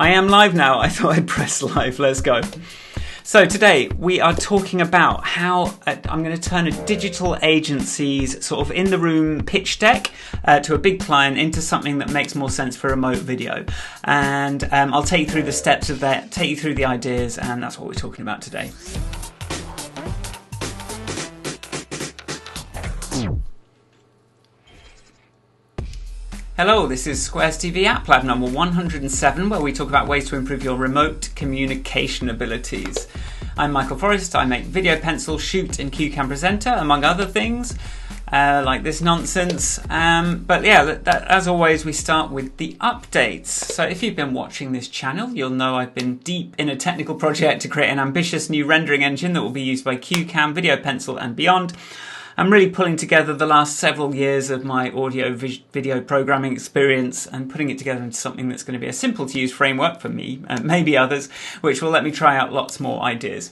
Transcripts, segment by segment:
I am live now. I thought I'd press live. Let's go. So today we are talking about how I'm going to turn a digital agency's sort of in the room pitch deck to a big client into something that makes more sense for remote video. And I'll take you through the steps of that, take you through the ideas, and that's what we're talking about today. Hello, this is Squares TV App Lab number 107, where we talk about ways to improve your remote communication abilities. I'm Michael Forrest. I make video pencil, shoot and CueCam presenter, among other things, like this nonsense. But yeah, as always, we start with the updates. So if you've been watching this channel, you'll know I've been deep in a technical project to create an ambitious new rendering engine that will be used by CueCam, video pencil and beyond. I'm really pulling together the last several years of my audio video programming experience and putting it together into something that's going to be a simple to use framework for me and maybe others, which will let me try out lots more ideas.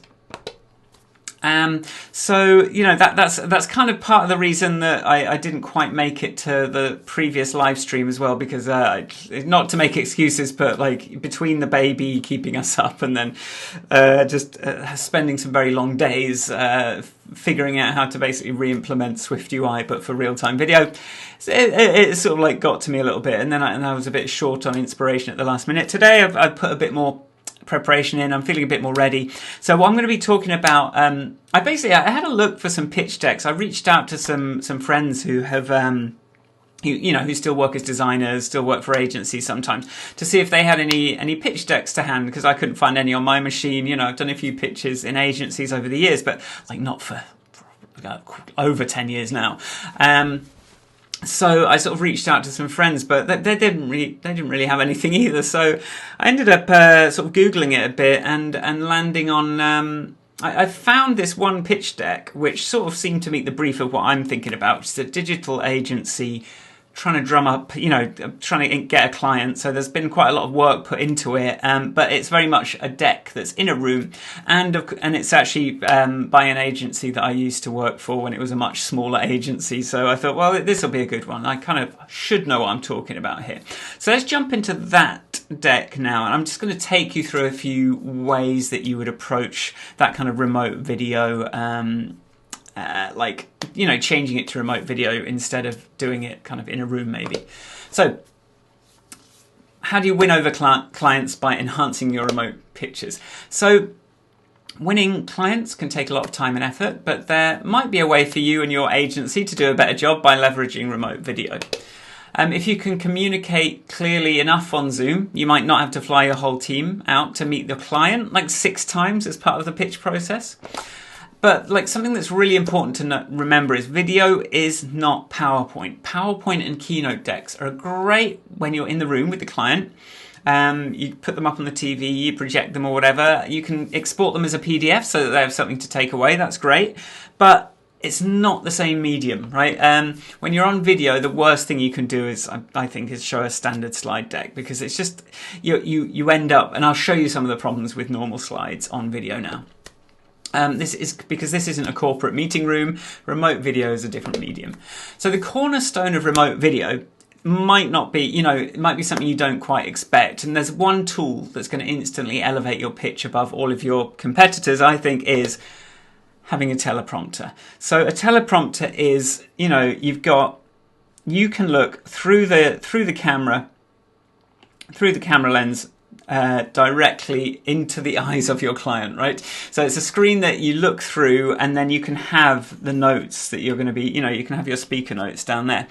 So you know that's kind of part of the reason that I didn't quite make it to the previous live stream as well, because not to make excuses, but like between the baby keeping us up and then just spending some very long days figuring out how to basically re-implement Swift UI but for real-time video, it sort of like got to me a little bit, and then I was a bit short on inspiration at the last minute. Today I've put a bit more preparation in. I'm feeling a bit more ready. So what I'm going to be talking about, I had a look for some pitch decks. I reached out to some friends who have who still work as designers, still work for agencies sometimes, to see if they had any pitch decks to hand, because I couldn't find any on my machine. You know, I've done a few pitches in agencies over the years, but like not for over 10 years now. So I sort of reached out to some friends, but they didn't really have anything either. So I ended up sort of Googling it a bit and landing on, I found this one pitch deck which sort of seemed to meet the brief of what I'm thinking about, which is a digital agency trying to drum up, trying to get a client. So there's been quite a lot of work put into it, but it's very much a deck that's in a room, and it's actually by an agency that I used to work for when it was a much smaller agency. So I thought, well, this will be a good one. I kind of should know what I'm talking about here. So let's jump into that deck now, and I'm just going to take you through a few ways that you would approach that kind of remote video, changing it to remote video instead of doing it kind of in a room maybe. So how do you win over clients by enhancing your remote pitches? So winning clients can take a lot of time and effort, but there might be a way for you and your agency to do a better job by leveraging remote video. If you can communicate clearly enough on Zoom, you might not have to fly your whole team out to meet the client like 6 times as part of the pitch process. But like something that's really important to remember is video is not PowerPoint. PowerPoint and Keynote decks are great when you're in the room with the client. You put them up on the TV, you project them or whatever. You can export them as a PDF so that they have something to take away. That's great. But it's not the same medium, right? When you're on video, the worst thing you can do is, I think, is show a standard slide deck, because it's just, you end up, and I'll show you some of the problems with normal slides on video now. This is because this isn't a corporate meeting room. Remote video is a different medium. So the cornerstone of remote video might not be, it might be something you don't quite expect. And there's one tool that's going to instantly elevate your pitch above all of your competitors, I think, is having a teleprompter. So a teleprompter is, you can look through the camera lens directly into the eyes of your client, right? So it's a screen that you look through, and then you can have the notes that you're going to be, you can have your speaker notes down there,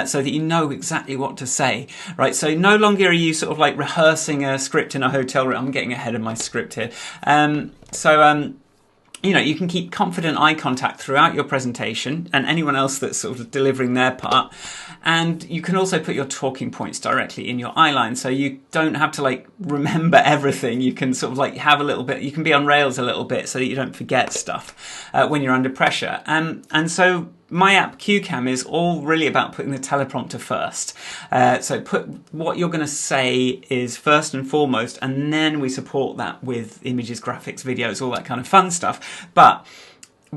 so that you know exactly what to say, right? So no longer are you sort of like rehearsing a script in a hotel room. I'm getting ahead of my script here. You can keep confident eye contact throughout your presentation and anyone else that's sort of delivering their part. And you can also put your talking points directly in your eye line, so you don't have to like remember everything. You can sort of like have a little bit, you can be on rails a little bit so that you don't forget stuff when you're under pressure. And so my app CueCam is all really about putting the teleprompter first. So put what you're going to say is first and foremost, and then we support that with images, graphics, videos, all that kind of fun stuff. But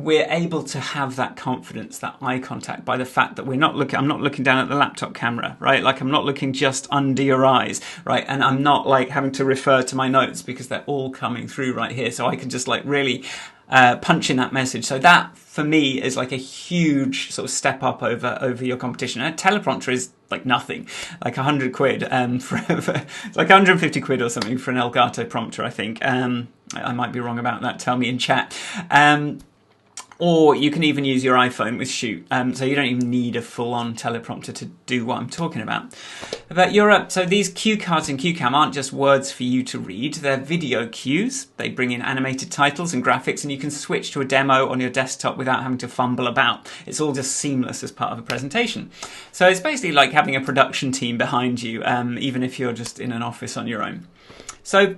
we're able to have that confidence, that eye contact, by the fact that I'm not looking down at the laptop camera, right? Like I'm not looking just under your eyes, right? And I'm not like having to refer to my notes because they're all coming through right here. So I can just like really punch in that message. So that for me is like a huge sort of step up over your competition. And a teleprompter is like nothing, like 100 quid for it's like 150 quid or something for an Elgato prompter, I think. I might be wrong about that. Tell me in chat. Or you can even use your iPhone with Shoot, so you don't even need a full-on teleprompter to do what I'm talking about. But so these cue cards in CueCam aren't just words for you to read, they're video cues. They bring in animated titles and graphics, and you can switch to a demo on your desktop without having to fumble about. It's all just seamless as part of a presentation. So it's basically like having a production team behind you, even if you're just in an office on your own. So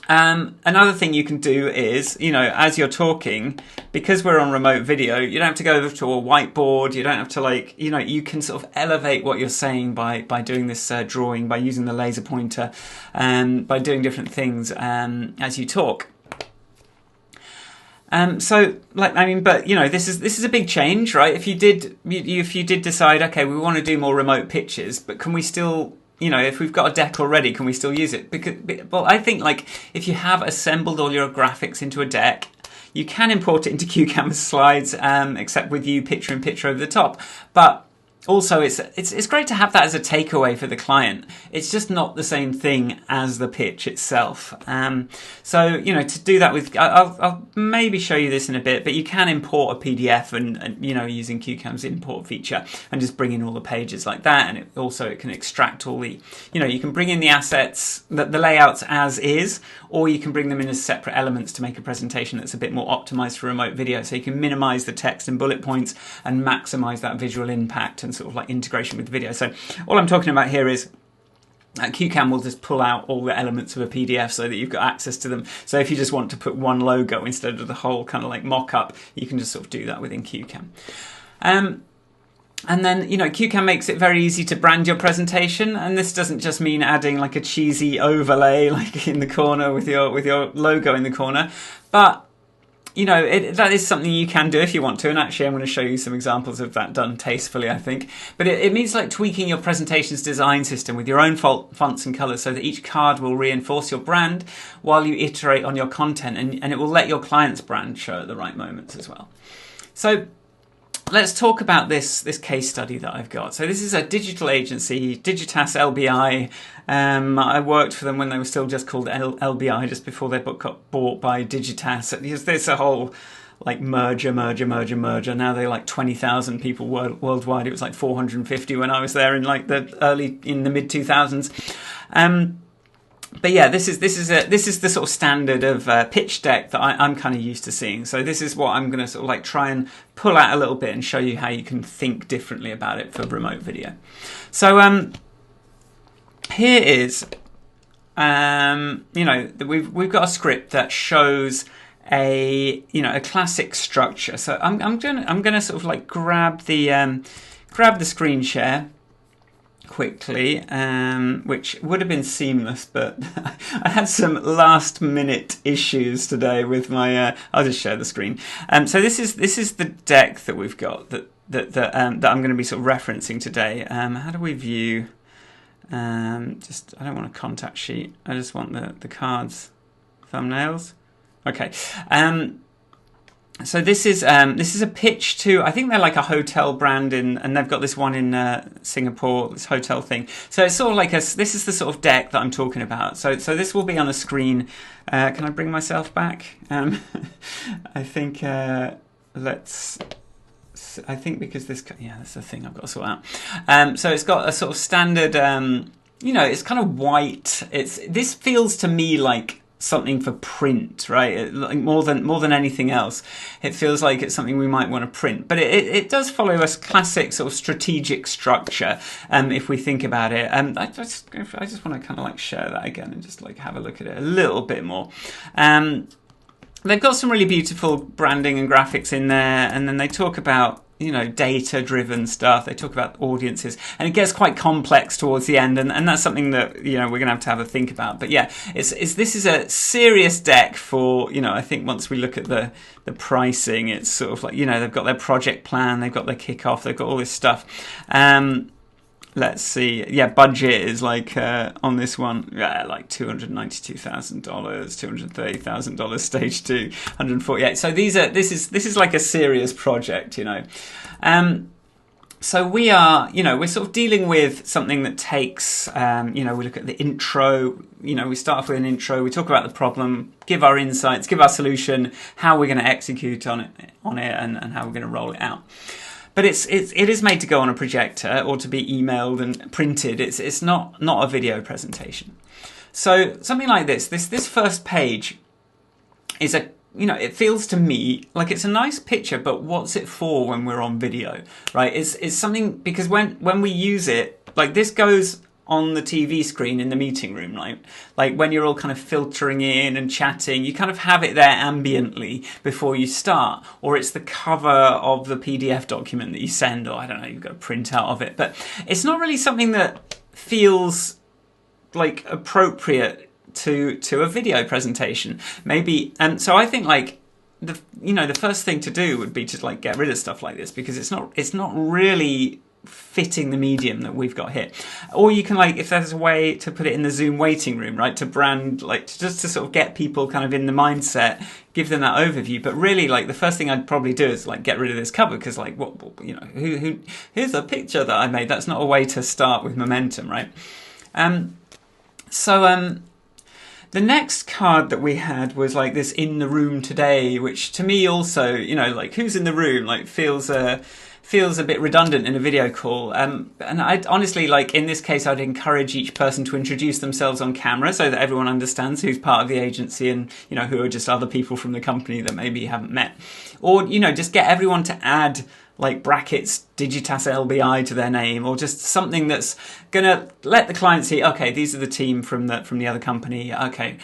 another thing you can do is, as you're talking, because we're on remote video, you don't have to go over to a whiteboard. You don't have to you can sort of elevate what you're saying by doing this drawing, by using the laser pointer, by doing different things as you talk. This is a big change, right? If you did decide, okay, we want to do more remote pitches, but can we still, if we've got a deck already, can we still use it? Well, I think like if you have assembled all your graphics into a deck, you can import it into CueCam slides, except with you picture in picture over the top. But also, it's great to have that as a takeaway for the client. It's just not the same thing as the pitch itself. To do that with, I'll maybe show you this in a bit, but you can import a PDF and using CueCam's import feature and just bring in all the pages like that. And it can extract all the, you can bring in the assets, the layouts as is, or you can bring them in as separate elements to make a presentation that's a bit more optimized for remote video. So you can minimize the text and bullet points and maximize that visual impact and sort of like integration with video. So all I'm talking about here is CueCam will just pull out all the elements of a PDF so that you've got access to them. So if you just want to put one logo instead of the whole kind of like mock-up, you can just sort of do that within CueCam. And then, CueCam makes it very easy to brand your presentation. And this doesn't just mean adding like a cheesy overlay like in the corner with your logo in the corner, but that is something you can do if you want to, and actually I'm going to show you some examples of that done tastefully, I think. But it means like tweaking your presentation's design system with your own fonts and colours so that each card will reinforce your brand while you iterate on your content, and it will let your client's brand show at the right moments as well. So let's talk about this case study that I've got. So this is a digital agency, Digitas LBI. I worked for them when they were still just called LBI, just before they got bought by Digitas. There's a whole like merger. Now they're like 20,000 people worldwide. It was like 450 when I was there in like the mid 2000s. But yeah, this is the sort of standard of pitch deck that I'm kind of used to seeing. So this is what I'm going to sort of like try and pull out a little bit and show you how you can think differently about it for remote video. So here is we've got a script that shows a classic structure. So I'm gonna sort of like grab the screen share quickly, which would have been seamless, but I had some last minute issues today with my I'll just share the screen. So this is the deck that we've got that I'm going to be sort of referencing today. How do we view I don't want a contact sheet, I just want the cards thumbnails. Okay. So this is a pitch to, I think they're like a hotel brand and they've got this one in Singapore, this hotel thing. So it's sort of like this is the sort of deck that I'm talking about. So this will be on a screen. Can I bring myself back? I think because that's the thing I've got to sort out. So it's got a sort of standard, it's kind of white. This feels to me like something for print, right? Like more than anything else, it feels like it's something we might want to print. But it does follow a classic sort of strategic structure, if we think about it. I just want to kind of like share that again and just like have a look at it a little bit more. They've got some really beautiful branding and graphics in there, and then they talk about data-driven stuff. They talk about audiences, and it gets quite complex towards the end, and that's something that we're going to have a think about. But yeah, this is a serious deck for I think once we look at the pricing, it's sort of like they've got their project plan, they've got their kickoff, they've got all this stuff. Let's see. Yeah, budget is like on this one, like $292,000, $230,000 stage 2, 148. So this is like a serious project, So we are, we're sort of dealing with something that takes, we look at the intro, we start off with an intro, we talk about the problem, give our insights, give our solution, how we're going to execute on it, and how we're going to roll it out. But it is made to go on a projector or to be emailed and printed. It's not a video presentation. So something like this first page is it feels to me like it's a nice picture, but what's it for when we're on video, right? It's something, because when we use it, like this goes on the TV screen in the meeting room, right? Like when you're all kind of filtering in and chatting, you kind of have it there ambiently before you start, or it's the cover of the PDF document that you send, or I don't know, you've got a print out of it. But it's not really something that feels like appropriate to a video presentation, maybe. And so I think like the first thing to do would be to like get rid of stuff like this, because it's not really fitting the medium that we've got here. Or you can, like, if there's a way to put it in the Zoom waiting room, right, to brand, like, just to sort of get people kind of in the mindset, give them that overview. But really, like, the first thing I'd probably do is like get rid of this cover, because like, here's a picture that I made. That's not a way to start with momentum, right? The next card that we had was like this in the room today, which to me also, like who's in the room, like feels a bit redundant in a video call. And I honestly, like in this case, I'd encourage each person to introduce themselves on camera so that everyone understands who's part of the agency and, who are just other people from the company that maybe you haven't met. Or, just get everyone to add like brackets Digitas LBI to their name, or just something that's gonna let the client see, okay, these are the team from the other company, okay.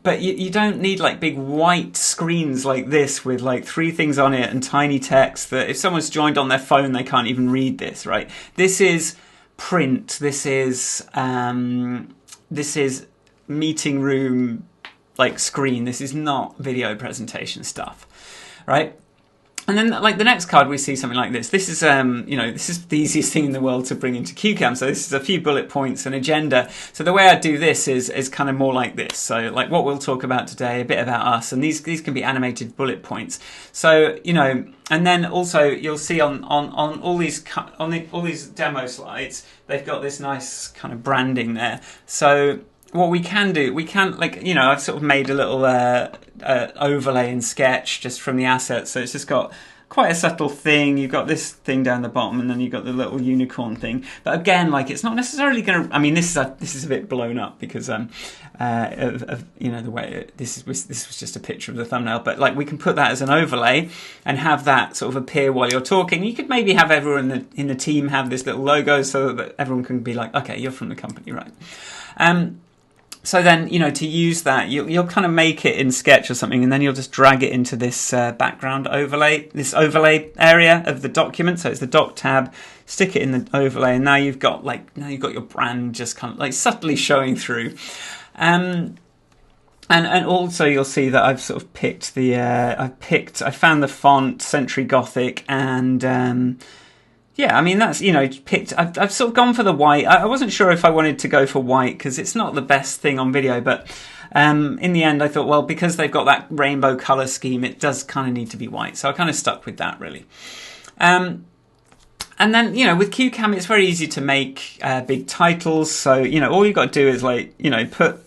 But you don't need like big white screens like this with like 3 things on it and tiny text that if someone's joined on their phone, they can't even read this, right? This is print. This is meeting room like screen. This is not video presentation stuff, right? And then, like, the next card, we see something like this. This is, this is the easiest thing in the world to bring into CueCam. So this is a few bullet points, an agenda. So the way I do this is kind of more like this. So, like, what we'll talk about today, a bit about us, and these can be animated bullet points. So, and then also you'll see on all these all these demo slides, they've got this nice kind of branding there. So what we can do, I've sort of made a little overlay in Sketch just from the assets. So it's just got quite a subtle thing. You've got this thing down the bottom, and then you've got the little unicorn thing. But again, like it's not necessarily going to. I mean, this is a bit blown up because of the way this was just a picture of the thumbnail. But like we can put that as an overlay and have that sort of appear while you're talking. You could maybe have everyone in the team have this little logo so that everyone can be like, okay, you're from the company, right? So then, to use that, you'll kind of make it in Sketch or something, and then you'll just drag it into this background overlay, this overlay area of the document. So it's the doc tab, stick it in the overlay, and now you've got your brand just kind of like subtly showing through. And also you'll see that I've sort of picked I found the font Century Gothic, and yeah, I mean, that's, I've sort of gone for the white. I wasn't sure if I wanted to go for white because it's not the best thing on video, but in the end I thought, well, because they've got that rainbow colour scheme, it does kind of need to be white. So I kind of stuck with that, really. And then, with CueCam, it's very easy to make big titles. So, all you've got to do is put,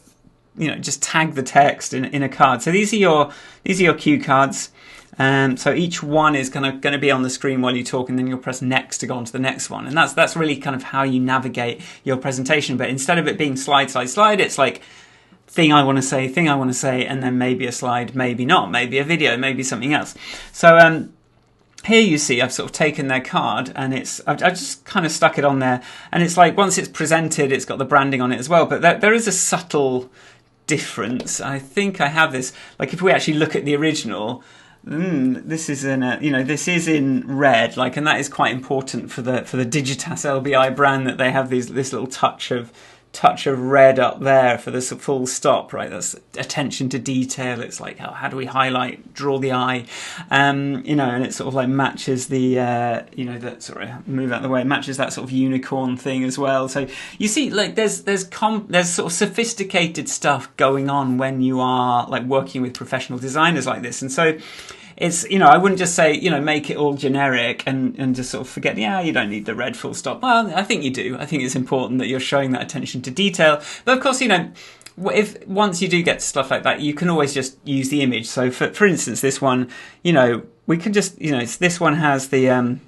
just tag the text in a card. So these are your cue cards. So each one is going to be on the screen while you talk, and then you'll press next to go on to the next one. And that's really kind of how you navigate your presentation. But instead of it being slide, it's like thing I want to say, and then maybe a slide, maybe not, maybe a video, maybe something else. So here you see I've sort of taken their card, and I've just kind of stuck it on there. And it's like once it's presented, it's got the branding on it as well. But there is a subtle difference. I think I have this, like if we actually look at the original, this is in this is in red, like, and that is quite important for the Digitas LBI brand, that they have this little touch of red up there for this full stop, right? That's attention to detail. It's like, how do we highlight, draw the eye, and it sort of like matches the, that sort of, move out of the way, matches that sort of unicorn thing as well. So you see, like, there's sort of sophisticated stuff going on when you are like working with professional designers like this, and so. It's, I wouldn't just say, make it all generic and just sort of forget, you don't need the red full stop. Well, I think you do. I think it's important that you're showing that attention to detail. But of course, if once you do get to stuff like that, you can always just use the image. So for instance, this one, we can just, this one has the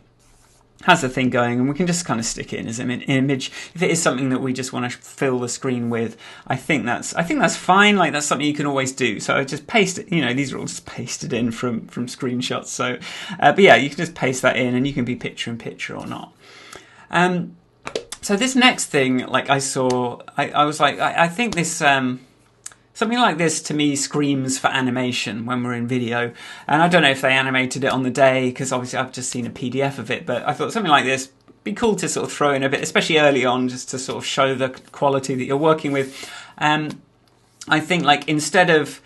thing going, and we can just kind of stick it in as an image. If it is something that we just want to fill the screen with, I think that's fine. Like, that's something you can always do. So I just paste it. These are all just pasted in from screenshots. So, but yeah, you can just paste that in, and you can be picture in picture or not. So this next thing, like, I saw, I was like, I think this. Something like this, to me, screams for animation when we're in video. And I don't know if they animated it on the day, because obviously I've just seen a PDF of it, but I thought something like this would be cool to sort of throw in a bit, especially early on, just to sort of show the quality that you're working with. I think, like, instead of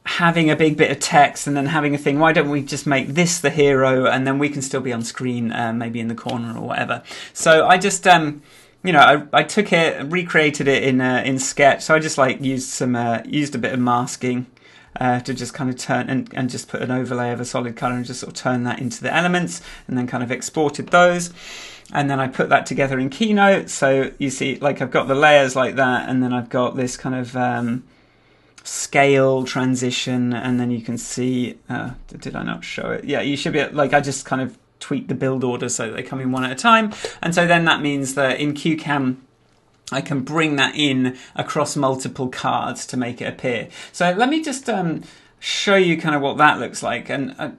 having a big bit of text and then having a thing, why don't we just make this the hero, and then we can still be on screen, maybe in the corner or whatever. So I just... I took it and recreated it in Sketch. So I just like used a bit of masking to just kind of turn and just put an overlay of a solid color and just sort of turn that into the elements, and then kind of exported those. And then I put that together in Keynote. So you see, like, I've got the layers like that, and then I've got this kind of scale transition, and then you can see, did I not show it? Yeah, you should be, like, I just kind of tweak the build order so that they come in one at a time. And so then that means that in CueCam, I can bring that in across multiple cards to make it appear. So let me just show you kind of what that looks like. And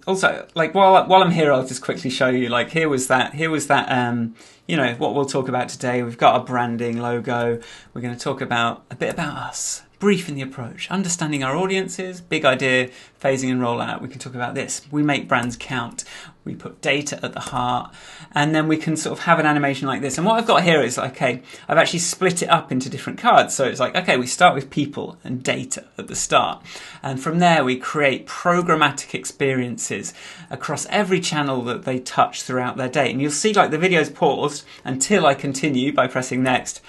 also, like, while I'm here, I'll just quickly show you, like, here was that, what we'll talk about today. We've got our branding logo. We're going to talk about a bit about us. Briefing the approach, understanding our audiences, big idea, phasing and rollout. We can talk about this. We make brands count. We put data at the heart, and then we can sort of have an animation like this. And what I've got here is, okay, I've actually split it up into different cards. So it's like, okay, we start with people and data at the start. And from there, we create programmatic experiences across every channel that they touch throughout their day. And you'll see, like, the video's paused until I continue by pressing next.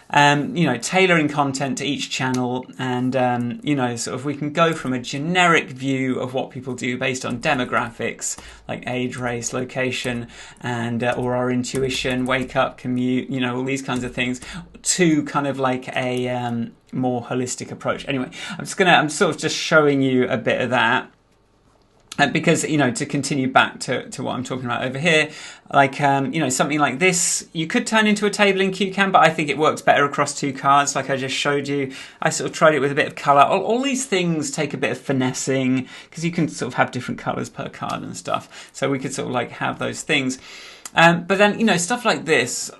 Tailoring content to each channel, and sort of we can go from a generic view of what people do based on demographics like age, race, location, and or our intuition, wake up, commute, all these kinds of things, to kind of like a more holistic approach. Anyway, I'm sort of just showing you a bit of that. Because, to continue back to what I'm talking about over here, like, something like this, you could turn into a table in CueCam, but I think it works better across two cards, like I just showed you. I sort of tried it with a bit of colour. All these things take a bit of finessing, because you can sort of have different colours per card and stuff. So we could sort of like have those things. But then, stuff like this,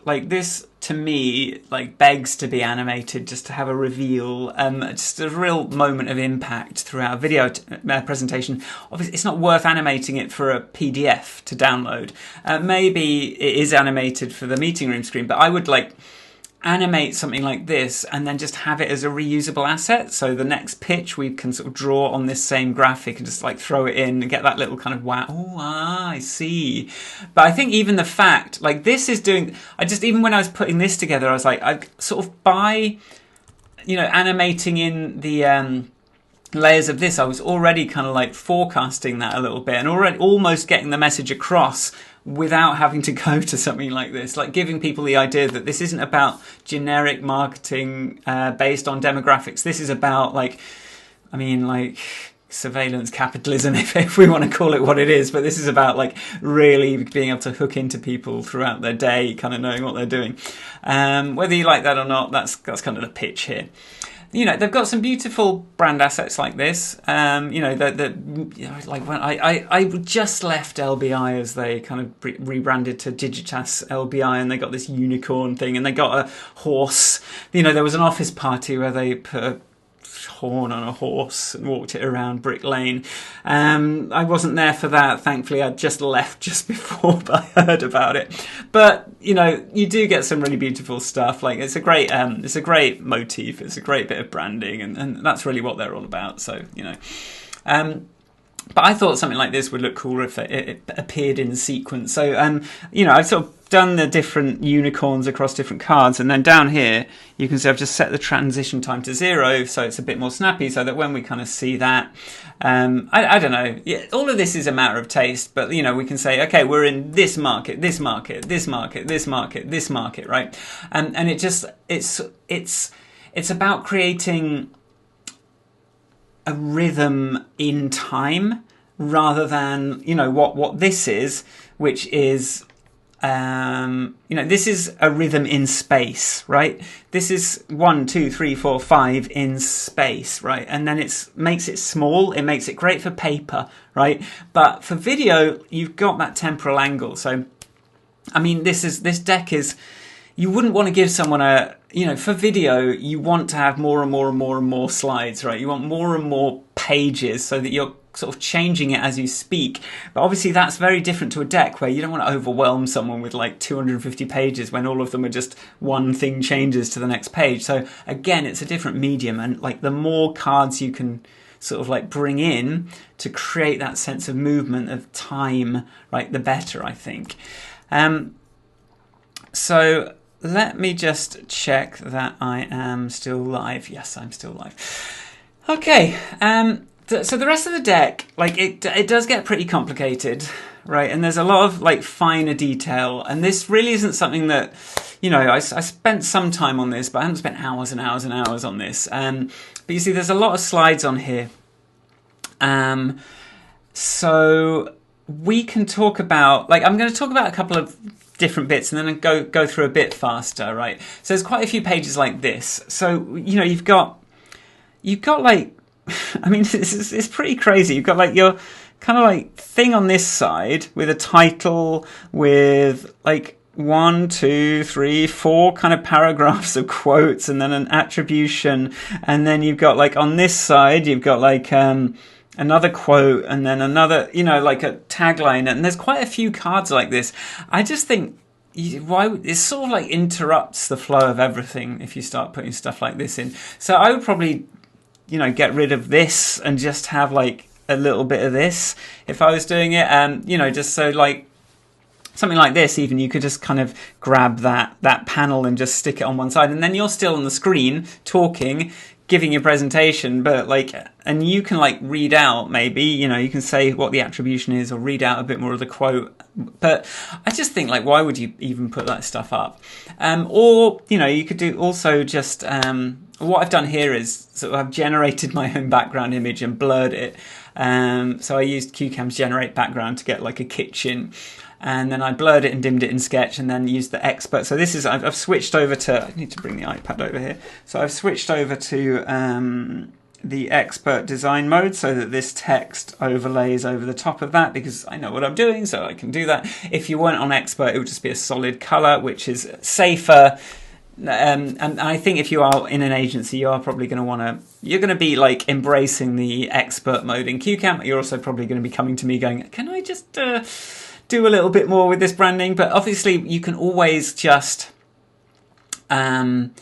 to me, like, begs to be animated, just to have a reveal, just a real moment of impact throughout a video presentation. Obviously, it's not worth animating it for a PDF to download. Maybe it is animated for the meeting room screen, but I would, like, animate something like this and then just have it as a reusable asset. So the next pitch we can sort of draw on this same graphic and just like throw it in and get that little kind of wow, I see. But I think even the fact, like, this is doing, even when I was putting this together, I was like, I sort of by, animating in the layers of this, I was already kind of like forecasting that a little bit and already almost getting the message across without having to go to something like this, like giving people the idea that this isn't about generic marketing based on demographics. This is about like surveillance capitalism, if we want to call it what it is. But this is about like really being able to hook into people throughout their day, kind of knowing what they're doing. Whether you like that or not, that's kind of the pitch here. They've got some beautiful brand assets like this. Like when I just left LBI as they kind of rebranded to Digitas LBI, and they got this unicorn thing, and they got a horse. There was an office party where they put horn on a horse and walked it around Brick Lane. I wasn't there for that. Thankfully, I'd just left just before I heard about it. But, you know, you do get some really beautiful stuff. Like, it's a great motif. It's a great bit of branding, and that's really what they're all about. So, you know. But I thought something like this would look cooler if it appeared in sequence. So, you know, I've sort of done the different unicorns across different cards. And then down here, you can see I've just set the transition time to 0. So it's a bit more snappy so that when we kind of see that, I don't know. Yeah, all of this is a matter of taste. But, you know, we can say, okay, we're in this market, this market, this market, this market, this market, right? And it just, it's about creating a rhythm in time rather than, you know, what this is, which is, you know, this is a rhythm in space, right? This is 1, 2, 3, 4, 5 in space, right? And then makes it small. It makes it great for paper, right? But for video, you've got that temporal angle. So, I mean, this deck is, you wouldn't want to give someone for video, you want to have more and more and more and more slides, right? You want more and more pages so that you're sort of changing it as you speak. But obviously that's very different to a deck where you don't want to overwhelm someone with like 250 pages when all of them are just one thing changes to the next page. So again, it's a different medium, and like the more cards you can sort of like bring in to create that sense of movement, of time, right, the better, I think. So let me just check that I am still live. Yes, I'm still live. Okay, so the rest of the deck, like it does get pretty complicated, right? And there's a lot of like finer detail. And this really isn't something that, you know, I spent some time on this, but I haven't spent hours and hours and hours on this. But you see, there's a lot of slides on here. So we can talk about, like, I'm going to talk about a couple of different bits and then go through a bit faster, right? So there's quite a few pages like this. So, you know, you've got like, I mean, it's pretty crazy. You've got like your kind of like thing on this side with a title with like 1, 2, 3, 4 kind of paragraphs of quotes and then an attribution. And then you've got like on this side, you've got like, another quote and then another, you know, like a tagline. And there's quite a few cards like this. I just think it sort of like interrupts the flow of everything if you start putting stuff like this in. So I would probably, you know, get rid of this and just have like a little bit of this if I was doing it. And, you know, just so like something like this, even you could just kind of grab that panel and just stick it on one side. And then you're still on the screen talking, giving your presentation, but like, and you can like read out, maybe, you know, you can say what the attribution is or read out a bit more of the quote. But I just think, like, why would you even put that stuff up? Or, you know, you could do also just, what I've done here is sort of I've generated my own background image and blurred it. So I used CueCam's generate background to get like a kitchen. And then I blurred it and dimmed it in Sketch and then used the expert. So this is, I've switched over to, I need to bring the iPad over here. So I've switched over to the expert design mode so that this text overlays over the top of that because I know what I'm doing, so I can do that. If you weren't on expert, it would just be a solid color, which is safer. And I think if you are in an agency, you are probably going to want to, you're going to be like embracing the expert mode in CueCam. You're also probably going to be coming to me going, can I just do a little bit more with this branding? But obviously you can always just bring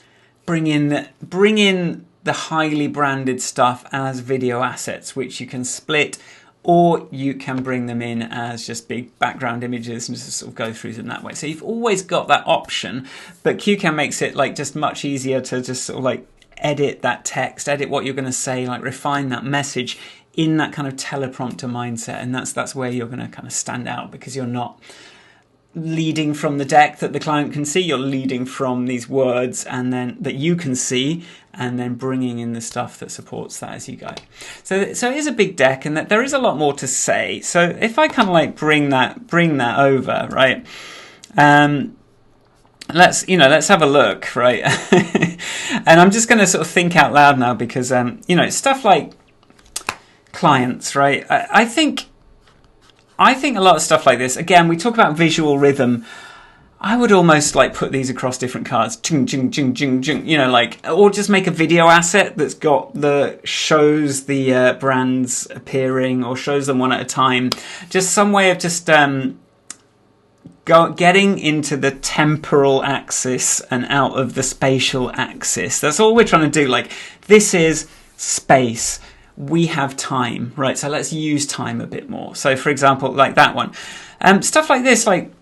in the highly branded stuff as video assets, which you can split, or you can bring them in as just big background images and just sort of go through them that way. So you've always got that option, but CueCam makes it like just much easier to just sort of like edit that text, edit what you're going to say, like refine that message in that kind of teleprompter mindset. And that's where you're going to kind of stand out, because you're not leading from the deck that the client can see, you're leading from these words and then that you can see, and then bringing in the stuff that supports that as you go. So it is a big deck, and that there is a lot more to say. So if I kind of like bring that over, right? Let's have a look, right? And I'm just going to sort of think out loud now, because stuff like clients, right? I think a lot of stuff like this, again, we talk about visual rhythm. I would almost like put these across different cards, chung, chung, chung, chung, chung, you know, like, or just make a video asset that's got shows the brands appearing or shows them one at a time. Just some way of just getting into the temporal axis and out of the spatial axis. That's all we're trying to do. Like, this is space. We have time, right? So let's use time a bit more. So for example, like that one, stuff like this, like,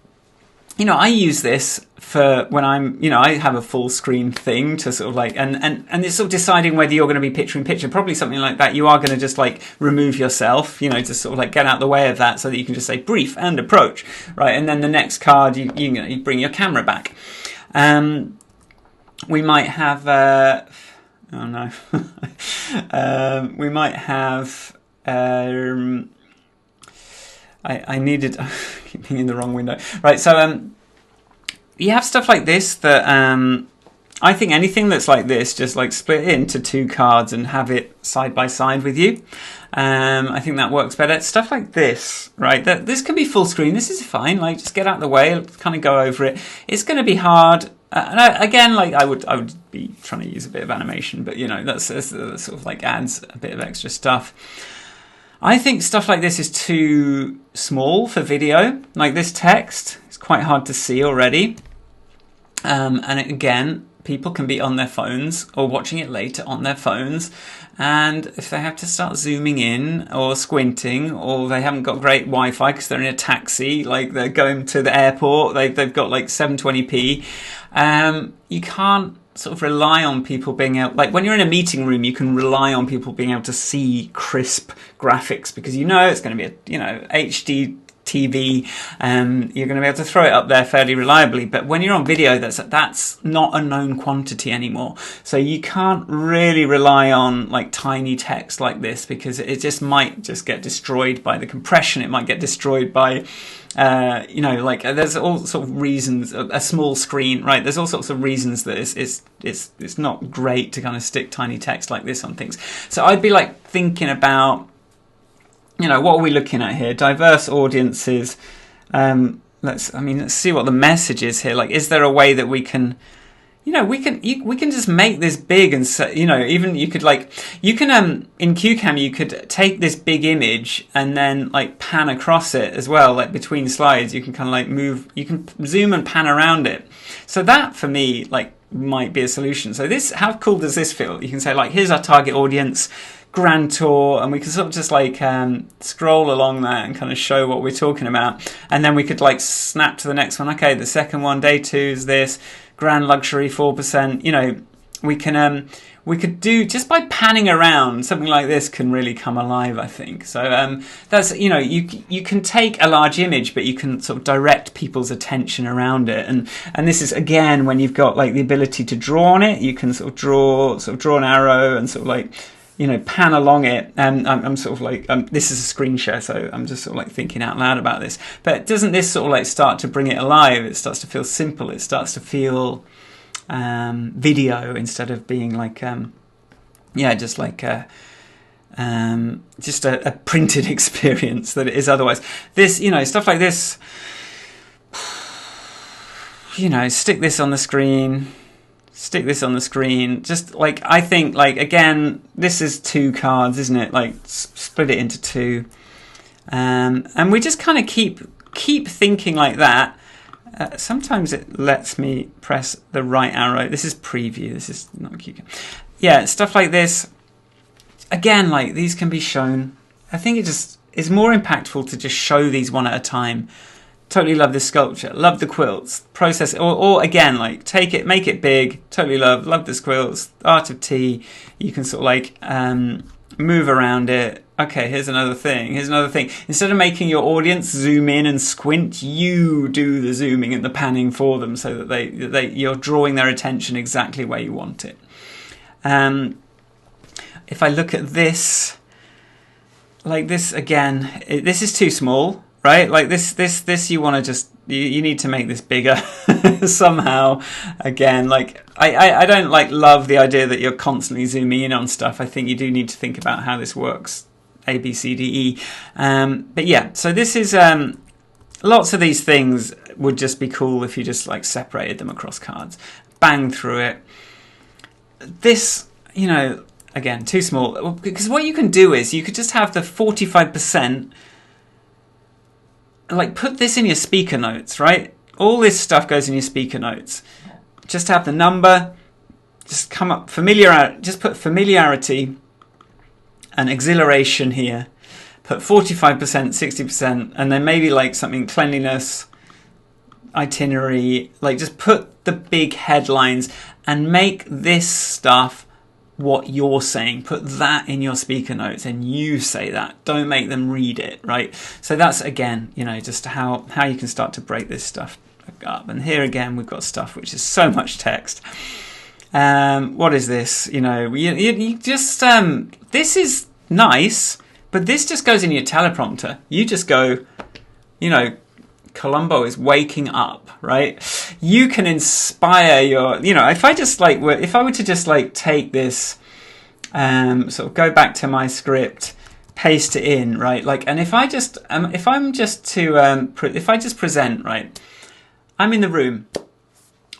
you know, I use this for when I'm, you know, I have a full screen thing to sort of like, and it's sort of deciding whether you're going to be picture in picture, probably something like that. You are going to just like remove yourself, you know, to sort of like get out the way of that so that you can just say brief and approach, right? And then the next card, you bring your camera back. We might have, oh no, we might have, I needed, I keep being in the wrong window. Right, so you have stuff like this that I think anything that's like this, just like split it into 2 cards and have it side by side with you. I think that works better. Stuff like this, right? This can be full screen. This is fine. Like, just get out of the way, kind of go over it. It's going to be hard. Again, like I would be trying to use a bit of animation, but you know, that's sort of like adds a bit of extra stuff. I think stuff like this is too small for video. Like this text, it's quite hard to see already. And again, people can be on their phones or watching it later on their phones. And if they have to start zooming in or squinting, or they haven't got great Wi-Fi because they're in a taxi, like they're going to the airport, they've got like 720p, you can't sort of rely on people being able, like when you're in a meeting room, you can rely on people being able to see crisp graphics because you know it's going to be a, you know, HD TV, you're going to be able to throw it up there fairly reliably. But when you're on video, that's not a known quantity anymore. So you can't really rely on like tiny text like this because it just might just get destroyed by the compression. It might get destroyed by you know, like there's all sorts of reasons. A small screen, right? There's all sorts of reasons that it's not great to kind of stick tiny text like this on things. So I'd be like thinking about, you know, what are we looking at here? Diverse audiences. Let's see what the message is here. Like, is there a way that we can, you know, we can just make this big and, you know, even you could like, you can, in CueCam, you could take this big image and then like pan across it as well, like between slides, you can kind of like move, you can zoom and pan around it. So that for me, like, might be a solution. So this, how cool does this feel? You can say like, here's our target audience, grand tour, and we can sort of just like scroll along that and kind of show what we're talking about, and then we could like snap to the next one. Okay, the second one, day 2 is this grand luxury 4%. You know, we could do, just by panning around, something like this can really come alive, I think. So that's, you know, you can take a large image, but you can sort of direct people's attention around it, and this is again when you've got like the ability to draw on it. You can sort of draw an arrow and sort of like, you know, pan along it. I'm sort of like, this is a screen share, so I'm just sort of like thinking out loud about this. But doesn't this sort of like start to bring it alive? It starts to feel simple. It starts to feel video instead of being like, yeah, just like just a printed experience that it is otherwise. This, you know, stuff like this, you know, stick this on the screen. Stick this on the screen. Just like, I think, like, again, this is 2 cards, isn't it? Like, split it into 2, and we just kind of keep thinking like that. Sometimes it lets me press the right arrow. This is preview. This is not CueCam. Yeah, stuff like this. Again, like, these can be shown. I think it just is more impactful to just show these one at a time. Totally love this sculpture, love the quilts, process it, or again, like, take it, make it big, totally love this quilts, art of tea. You can sort of like move around it. Okay, here's another thing, Instead of making your audience zoom in and squint, you do the zooming and the panning for them so that you're drawing their attention exactly where you want it. If I look at this, like this again, this is too small. Right, like this, you want to just, you need to make this bigger somehow. Again, like I don't like love the idea that you're constantly zooming in on stuff. I think you do need to think about how this works, A, B, C, D, E. But yeah, so this is lots of these things. would just be cool if you just like separated them across cards. Bang through it. This, you know, again, too small. Because what you can do is you could just have the 45%, like put this in your speaker notes, right? All this stuff goes in your speaker notes. Just have the number, just come up, just put familiarity and exhilaration here. Put 45%, 60%, and then maybe like something cleanliness, itinerary, like just put the big headlines and make this stuff what you're saying. Put that in your speaker notes and you say that. Don't make them read it, right? So that's, again, you know, just how you can start to break this stuff up. And here again, we've got stuff which is so much text. What is this? You know, you just, this is nice, but this just goes in your teleprompter. You just go, you know, Colombo is waking up, right? You can inspire your, you know, if I were to just like take this, sort of go back to my script, paste it in, right? Like, and if I just present, right? I'm in the room.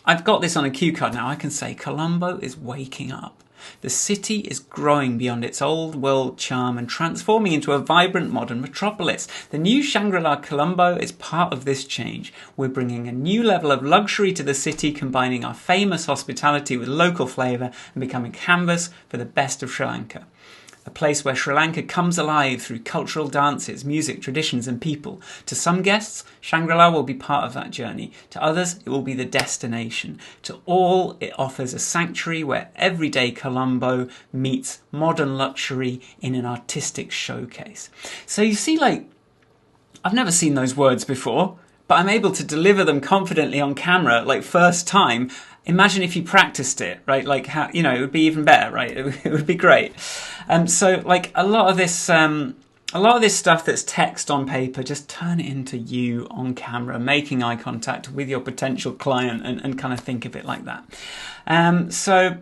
I've got this on a cue card now. I can say Colombo is waking up. The city is growing beyond its old world charm and transforming into a vibrant modern metropolis. The new Shangri-La Colombo is part of this change. We're bringing a new level of luxury to the city, combining our famous hospitality with local flavour and becoming canvas for the best of Sri Lanka. A place where Sri Lanka comes alive through cultural dances, music, traditions and people. To some guests, Shangri-La will be part of that journey. To others, it will be the destination. To all, it offers a sanctuary where everyday Colombo meets modern luxury in an artistic showcase. So you see, like, I've never seen those words before, but I'm able to deliver them confidently on camera, like first time. Imagine if you practiced it, right? Like, how, you know, it would be even better, right? It would be great. So like a lot of this stuff that's text on paper, just turn it into you on camera, making eye contact with your potential client and kind of think of it like that. So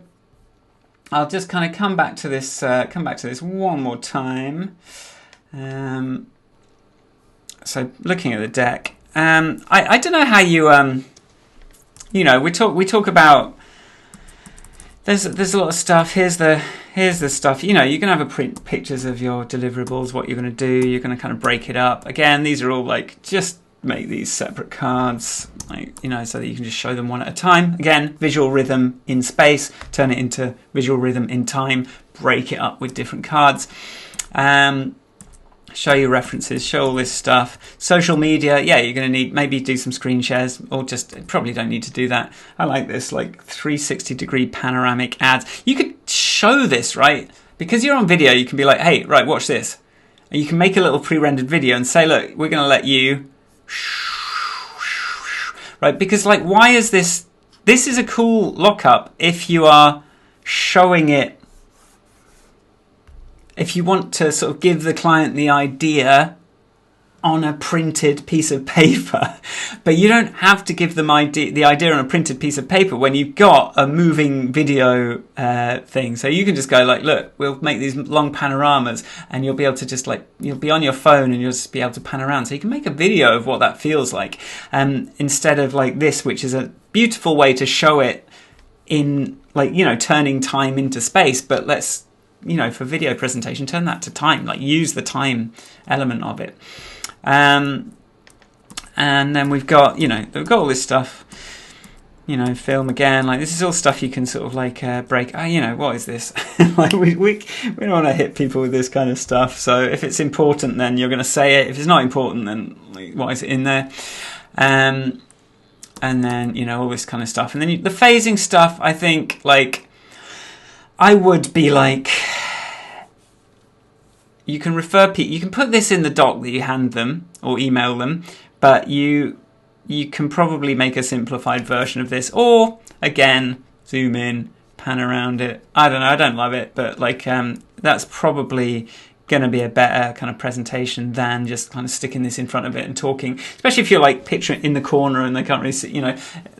I'll just kind of come back to this one more time. So looking at the deck, I don't know how you, you know, we talk about, there's a lot of stuff. Here's the stuff. You know, you're going to have print pictures of your deliverables, what you're going to do. You're going to kind of break it up. Again, these are all like, just make these separate cards, like, you know, so that you can just show them one at a time. Again, visual rhythm in space, turn it into visual rhythm in time, break it up with different cards. Show your references, show all this stuff. Social media, yeah, you're going to need, maybe do some screen shares, or just, probably don't need to do that. I like this, like 360-degree panoramic ads. You could show this, right? Because you're on video, you can be like, hey, right, watch this. And you can make a little pre-rendered video and say, look, we're going to let you, right? Because like, why is this is a cool lockup if you are showing it. If you want to sort of give the client the idea on a printed piece of paper, but you don't have to give them the idea on a printed piece of paper when you've got a moving video thing. So you can just go like, look, we'll make these long panoramas, and you'll be able to just like, you'll be on your phone and you'll just be able to pan around. So you can make a video of what that feels like, instead of like this, which is a beautiful way to show it in, like, you know, turning time into space. But let's, you know, for video presentation, turn that to time, like use the time element of it. And then we've got, you know, we've got all this stuff, you know, film again, like this is all stuff you can sort of like break. You know, what is this? Like we don't want to hit people with this kind of stuff. So if it's important, then you're going to say it. If it's not important, then like, why is it in there? And then, you know, all this kind of stuff. And then the phasing stuff, I think, like, I would be like, you can refer people, you can put this in the doc that you hand them or email them, but you can probably make a simplified version of this, or again, zoom in, pan around it. I don't know, I don't love it, but like that's probably going to be a better kind of presentation than just kind of sticking this in front of it and talking, especially if you're like picturing in the corner and they can't really see, you know,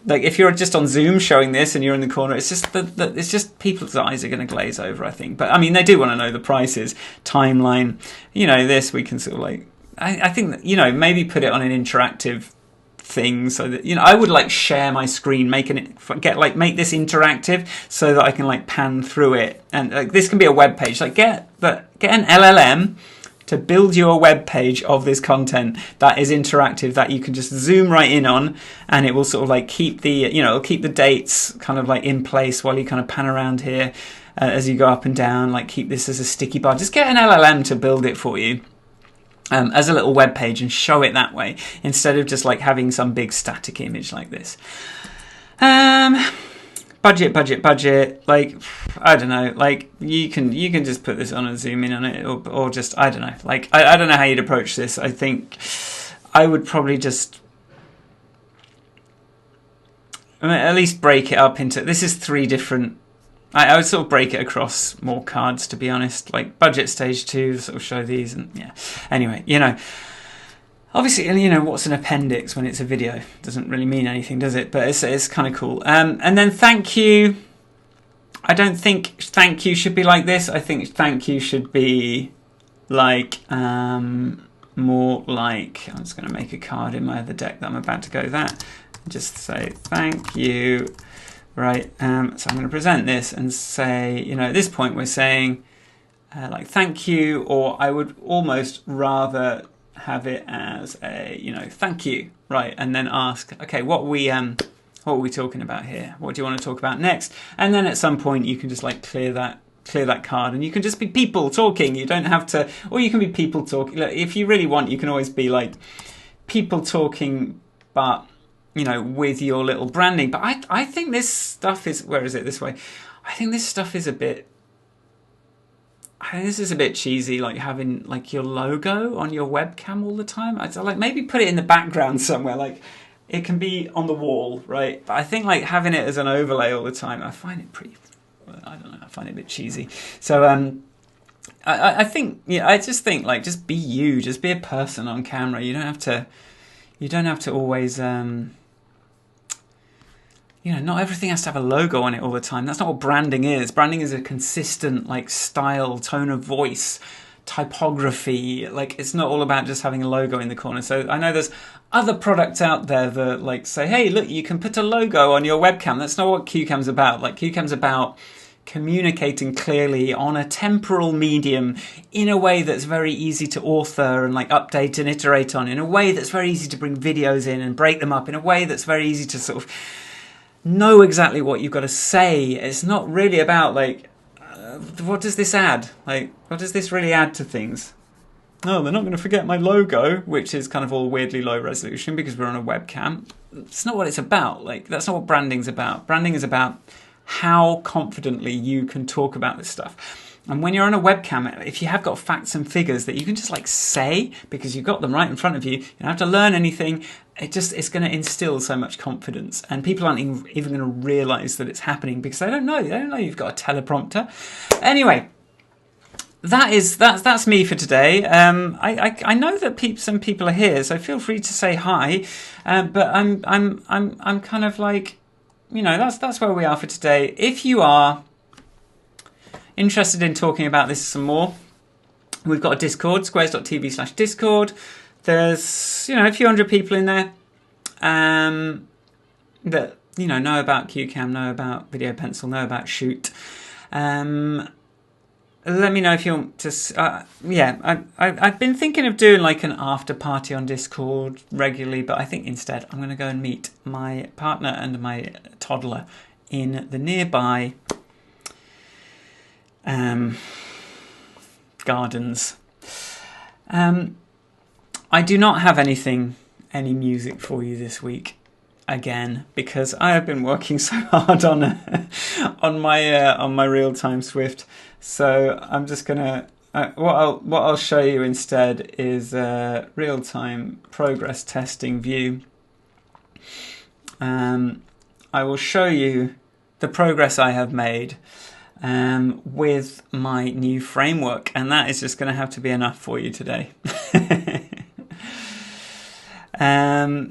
like if you're just on Zoom showing this and you're in the corner, it's just it's just people's eyes are going to glaze over, I think. But I mean, they do want to know the prices, timeline, you know, this we can sort of like, I think that, you know, maybe put it on an interactive thing so that, you know, I would like share my screen, make this interactive so that I can like pan through it. And like, this can be a web page. Like get an LLM to build you a web page of this content that is interactive, that you can just zoom right in on, and it will sort of like keep the, you know, it'll keep the dates kind of like in place while you kind of pan around here as you go up and down, like keep this as a sticky bar. Just get an LLM to build it for you as a little web page and show it that way, instead of just like having some big static image like this. Budget. Like, I don't know. Like, you can just put this on and zoom in on it, or just, I don't know. Like, I don't know how you'd approach this. I think I would probably just, I mean, at least break it up into. This is 3 different. I would sort of break it across more cards, to be honest. Like budget stage 2, sort of show these, and yeah. Anyway, you know. Obviously, you know, what's an appendix when it's a video? Doesn't really mean anything, does it? But it's kind of cool. And then thank you. I don't think thank you should be like this. I think thank you should be like more like, I'm just going to make a card in my other deck that I'm about to go that. Just say thank you. Right. So I'm going to present this and say, you know, at this point we're saying like thank you, or I would almost rather have it as a, you know, thank you, right? And then ask, okay, what are we talking about here? What do you want to talk about next? And then at some point you can just like clear that card, and you can just be people talking. You don't have to, or you can be people talking. If you really want, you can always be like people talking, but you know, with your little branding. But I think this stuff is, where is it? This way. I think this stuff is a bit, this is a bit cheesy, like having like your logo on your webcam all the time. I'd like maybe put it in the background somewhere, like it can be on the wall, right? But I think like having it as an overlay all the time, I find it pretty, I don't know, I find it a bit cheesy. So I think, yeah, I just think like just be you, just be a person on camera. You don't have to always you know, not everything has to have a logo on it all the time. That's not what branding is. Branding is a consistent, like, style, tone of voice, typography. Like, it's not all about just having a logo in the corner. So I know there's other products out there that, like, say, hey, look, you can put a logo on your webcam. That's not what CueCam's about. Like, CueCam's about communicating clearly on a temporal medium in a way that's very easy to author and, like, update and iterate on, in a way that's very easy to bring videos in and break them up, in a way that's very easy to sort of know exactly what you've got to say. It's not really about like what does this add? Like, what does this really add to things? Oh, they're not going to forget my logo, which is kind of all weirdly low resolution because we're on a webcam. It's not what it's about. Like, that's not what branding's about. Branding is about how confidently you can talk about this stuff. And when you're on a webcam, if you have got facts and figures that you can just like say because you've got them right in front of you, you don't have to learn anything. It's going to instill so much confidence, and people aren't even going to realise that it's happening because they don't know. They don't know you've got a teleprompter. Anyway, that's me for today. I know that some people are here, so feel free to say hi. But I'm kind of like, you know, that's where we are for today. If you are interested in talking about this some more, we've got a Discord, squares.tv/Discord. There's, you know, a few hundred people in there that, you know about CueCam, know about Video Pencil, know about Shoot. Let me know if you want to. I've been thinking of doing like an after party on Discord regularly, but I think instead I'm going to go and meet my partner and my toddler in the nearby gardens. I do not have any music for you this week again because I have been working so hard on my real-time Swift. So I'm just gonna what I'll show you instead is a real-time progress testing view. I will show you the progress I have made with my new framework, and that is just going to have to be enough for you today.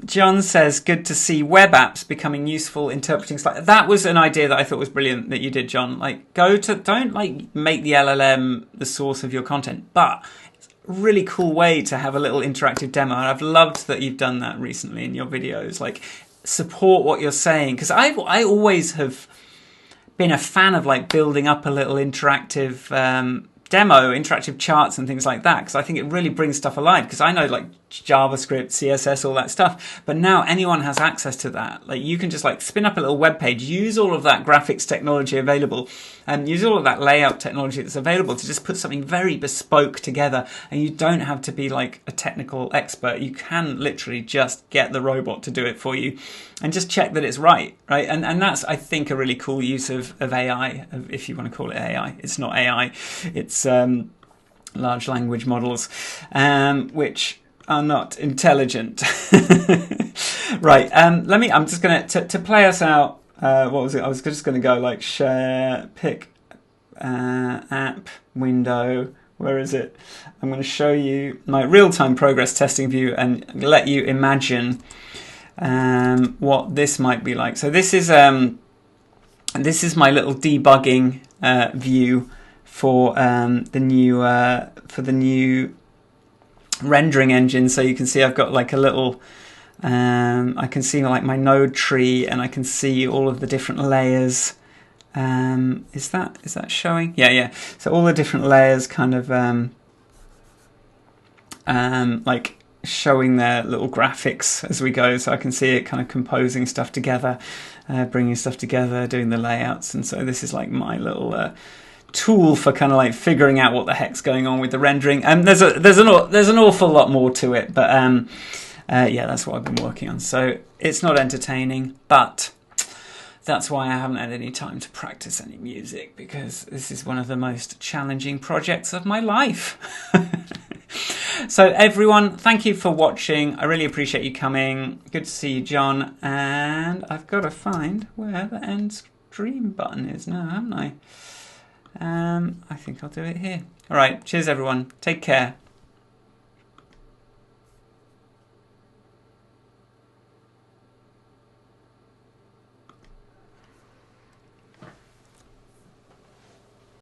John says, good to see web apps becoming useful interpreting slides. That was an idea that I thought was brilliant that you did, John. Like, don't like make the LLM the source of your content, but really cool way to have a little interactive demo. And I've loved that you've done that recently in your videos. Like, support what you're saying, because I always have been a fan of like building up a little interactive demo, interactive charts and things like that, because I think it really brings stuff alive, because I know like JavaScript, CSS, all that stuff, but now anyone has access to that. Like, you can just like spin up a little web page, use all of that graphics technology available, and use all of that layout technology that's available to just put something very bespoke together. And you don't have to be like a technical expert. You can literally just get the robot to do it for you and just check that it's right? And that's, I think, a really cool use of AI, if you want to call it AI. It's not AI, it's large language models, which are not intelligent. Right, I'm just going to play us out. What was it? I was just going to go like share, pick app, window. Where is it? I'm going to show you my real-time progress testing view and let you imagine what this might be like. So this is my little debugging view for the new rendering engine. So you can see I've got like a little I can see like my node tree, and I can see all of the different layers. Is that showing? Yeah. So all the different layers kind of like showing their little graphics as we go. So I can see it kind of composing stuff together, bringing stuff together, doing the layouts. And so this is like my little tool for kind of like figuring out what the heck's going on with the rendering. And there's an awful lot more to it, but yeah, that's what I've been working on. So it's not entertaining, but that's why I haven't had any time to practice any music, because this is one of the most challenging projects of my life. So everyone, thank you for watching. I really appreciate you coming. Good to see you, John. And I've got to find where the end stream button is now, haven't I? I think I'll do it here. All right, cheers everyone. Take care.